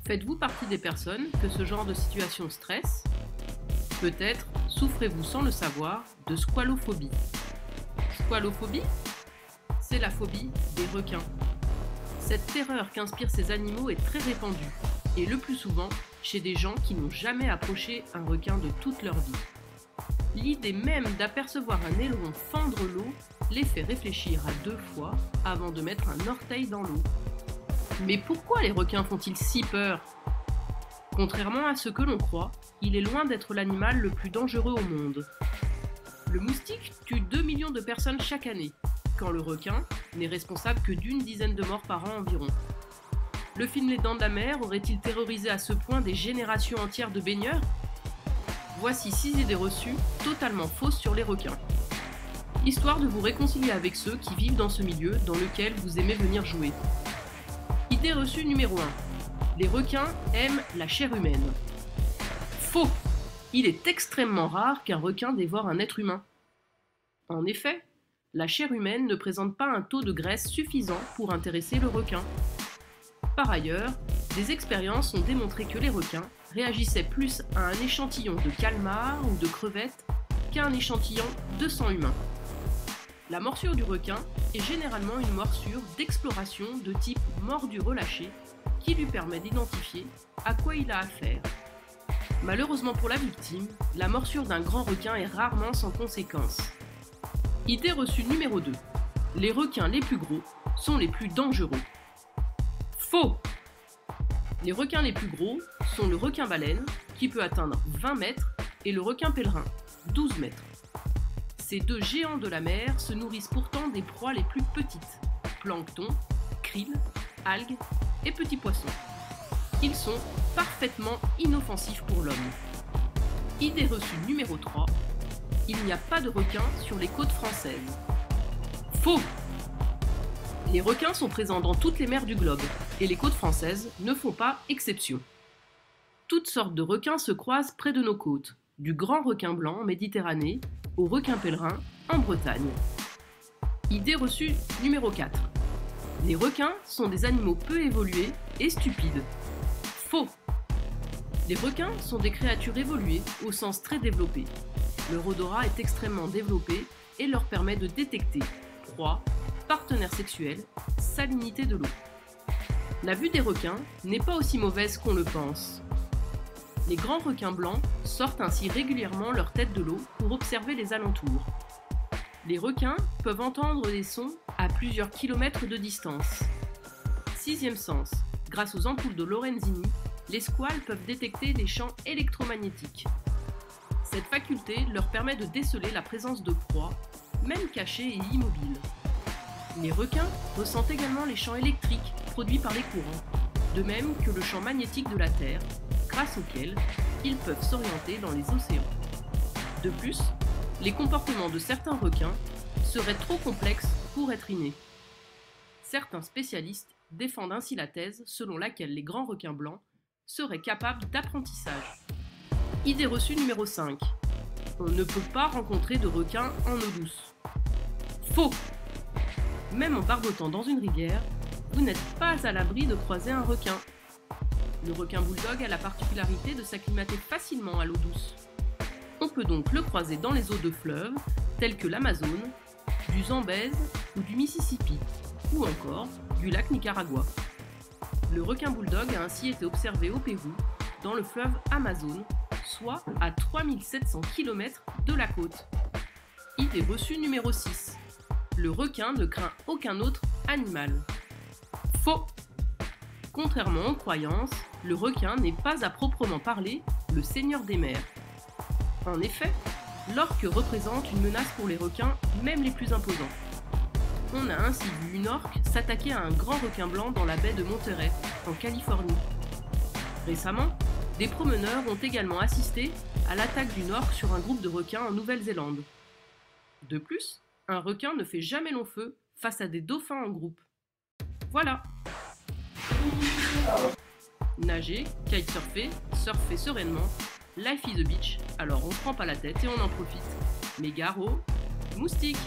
Faites-vous partie des personnes que ce genre de situation stresse? Peut-être souffrez-vous sans le savoir de squalophobie. Squalophobie? C'est la phobie des requins. Cette terreur qu'inspirent ces animaux est très répandue, et le plus souvent chez des gens qui n'ont jamais approché un requin de toute leur vie. L'idée même d'apercevoir un aileron fendre l'eau les fait réfléchir à 2 fois avant de mettre un orteil dans l'eau. Mais pourquoi les requins font-ils si peur? Contrairement à ce que l'on croit, il est loin d'être l'animal le plus dangereux au monde. Le moustique tue 2 millions de personnes chaque année, quand le requin n'est responsable que d'une dizaine de morts par an environ. Le film Les Dents de la Mer aurait-il terrorisé à ce point des générations entières de baigneurs? Voici 6 idées reçues totalement fausses sur les requins. Histoire de vous réconcilier avec ceux qui vivent dans ce milieu dans lequel vous aimez venir jouer. Idée reçue numéro 1. Les requins aiment la chair humaine. Faux! Il est extrêmement rare qu'un requin dévore un être humain. En effet, la chair humaine ne présente pas un taux de graisse suffisant pour intéresser le requin. Par ailleurs, des expériences ont démontré que les requins réagissaient plus à un échantillon de calmars ou de crevettes qu'à un échantillon de sang humain. La morsure du requin est généralement une morsure d'exploration de type mordu relâché qui lui permet d'identifier à quoi il a affaire. Malheureusement pour la victime, la morsure d'un grand requin est rarement sans conséquence. Idée reçue numéro 2. Les requins les plus gros sont les plus dangereux. Faux! Les requins les plus gros sont le requin-baleine, qui peut atteindre 20 mètres, et le requin pèlerin, 12 mètres. Ces deux géants de la mer se nourrissent pourtant des proies les plus petites, plancton, krill, algues et petits poissons. Ils sont parfaitement inoffensifs pour l'homme. Idée reçue numéro 3. Il n'y a pas de requins sur les côtes françaises. Faux! Les requins sont présents dans toutes les mers du globe, et les côtes françaises ne font pas exception. Toutes sortes de requins se croisent près de nos côtes, du grand requin blanc en Méditerranée au requin pèlerin en Bretagne. Idée reçue numéro 4. Les requins sont des animaux peu évolués et stupides. Faux! Les requins sont des créatures évoluées au sens très développé. Leur odorat est extrêmement développé et leur permet de détecter proie, partenaire sexuel, salinité de l'eau. La vue des requins n'est pas aussi mauvaise qu'on le pense. Les grands requins blancs sortent ainsi régulièrement leur tête de l'eau pour observer les alentours. Les requins peuvent entendre des sons à plusieurs kilomètres de distance. Sixième sens, grâce aux ampoules de Lorenzini, les squales peuvent détecter des champs électromagnétiques. Cette faculté leur permet de déceler la présence de proies, même cachées et immobiles. Les requins ressentent également les champs électriques produits par les courants, de même que le champ magnétique de la Terre, grâce auquel ils peuvent s'orienter dans les océans. De plus, les comportements de certains requins seraient trop complexes pour être innés. Certains spécialistes défendent ainsi la thèse selon laquelle les grands requins blancs seraient capables d'apprentissage. Idée reçue numéro 5. On ne peut pas rencontrer de requins en eau douce. Faux! Même en barbotant dans une rivière, vous n'êtes pas à l'abri de croiser un requin. Le requin bulldog a la particularité de s'acclimater facilement à l'eau douce. On peut donc le croiser dans les eaux de fleuves telles que l'Amazone, du Zambèze ou du Mississippi, ou encore du lac Nicaragua. Le requin bulldog a ainsi été observé au Pérou, dans le fleuve Amazone, soit à 3700 km de la côte. Idée reçue numéro 6. Le requin ne craint aucun autre animal. Faux! Contrairement aux croyances, le requin n'est pas à proprement parler le seigneur des mers. En effet, l'orque représente une menace pour les requins, même les plus imposants. On a ainsi vu une orque s'attaquer à un grand requin blanc dans la baie de Monterey, en Californie. Récemment, des promeneurs ont également assisté à l'attaque d'une orque sur un groupe de requins en Nouvelle-Zélande. De plus, un requin ne fait jamais long feu face à des dauphins en groupe. Voilà! Nager, kitesurfer, surfer sereinement, life is a beach, alors on se prend pas la tête et on en profite. Mais gare aux moustiques!